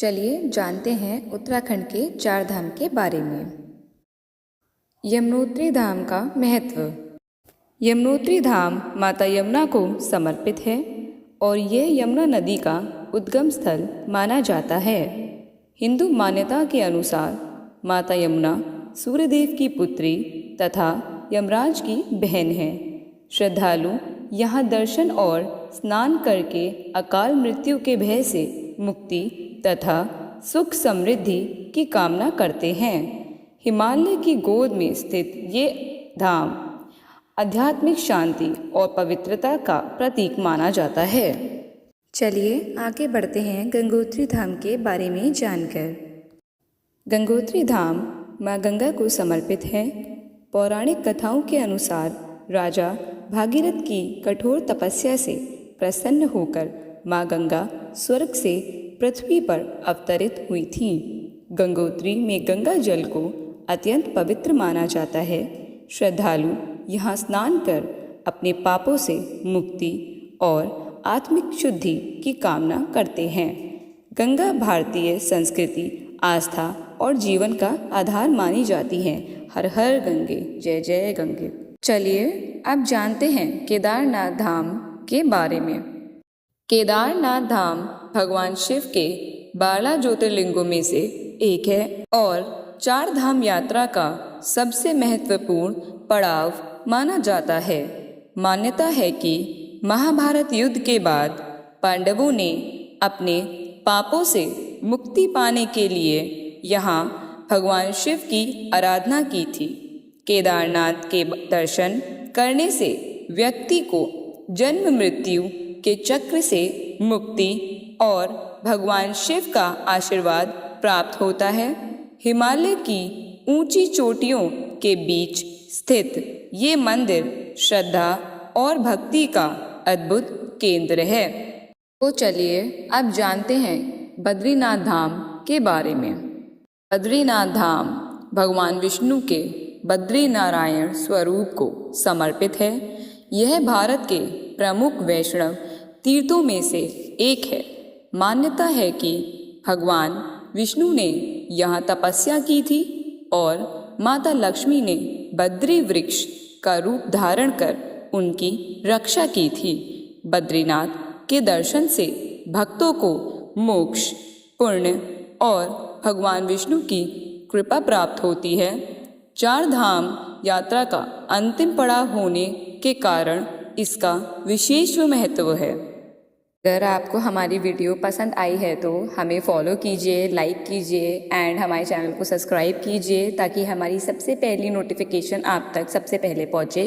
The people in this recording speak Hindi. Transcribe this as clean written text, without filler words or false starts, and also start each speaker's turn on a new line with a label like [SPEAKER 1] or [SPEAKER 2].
[SPEAKER 1] चलिए जानते हैं उत्तराखंड के चार धाम के बारे में। यमुनोत्री धाम का महत्व। यमुनोत्री धाम माता यमुना को समर्पित है और ये यमुना नदी का उद्गम स्थल माना जाता है। हिंदू मान्यता के अनुसार माता यमुना सूर्यदेव की पुत्री तथा यमराज की बहन है। श्रद्धालु यहाँ दर्शन और स्नान करके अकाल मृत्यु के भय से मुक्ति तथा सुख समृद्धि की कामना करते हैं। हिमालय की गोद में स्थित ये धाम आध्यात्मिक शांति और पवित्रता का प्रतीक माना जाता है। चलिए आगे बढ़ते हैं गंगोत्री धाम के बारे में जानकर। गंगोत्री धाम माँ गंगा को समर्पित है। पौराणिक कथाओं के अनुसार राजा भागीरथ की कठोर तपस्या से प्रसन्न होकर माँ गंगा स्वर्ग से पृथ्वी पर अवतरित हुई थी। गंगोत्री में गंगा जल को अत्यंत पवित्र माना जाता है। श्रद्धालु यहाँ स्नान कर अपने पापों से मुक्ति और आत्मिक शुद्धि की कामना करते हैं। गंगा भारतीय संस्कृति, आस्था और जीवन का आधार मानी जाती है। हर हर गंगे, जय जय गंगे। चलिए अब जानते हैं केदारनाथ धाम के बारे में। केदारनाथ धाम भगवान शिव के 12 ज्योतिर्लिंगों में से एक है और चार धाम यात्रा का सबसे महत्वपूर्ण पड़ाव माना जाता है। मान्यता है कि महाभारत युद्ध के बाद पांडवों ने अपने पापों से मुक्ति पाने के लिए यहाँ भगवान शिव की आराधना की थी। केदारनाथ के दर्शन करने से व्यक्ति को जन्म मृत्यु के चक्र से मुक्ति और भगवान शिव का आशीर्वाद प्राप्त होता है। हिमालय की ऊंची चोटियों के बीच स्थित ये मंदिर श्रद्धा और भक्ति का अद्भुत केंद्र है। तो चलिए अब जानते हैं बद्रीनाथ धाम के बारे में। बद्रीनाथ धाम भगवान विष्णु के बद्री नारायण स्वरूप को समर्पित है। यह भारत के प्रमुख वैष्णव तीर्थों में से एक है। मान्यता है कि भगवान विष्णु ने यहाँ तपस्या की थी और माता लक्ष्मी ने बद्री वृक्ष का रूप धारण कर उनकी रक्षा की थी। बद्रीनाथ के दर्शन से भक्तों को मोक्ष, पुण्य और भगवान विष्णु की कृपा प्राप्त होती है। चार धाम यात्रा का अंतिम पड़ाव होने के कारण इसका विशेष महत्व है। अगर आपको हमारी वीडियो पसंद आई है तो हमें फॉलो कीजिए, लाइक कीजिए एंड हमारे चैनल को सब्सक्राइब कीजिए ताकि हमारी सबसे पहली नोटिफिकेशन आप तक सबसे पहले पहुंचे।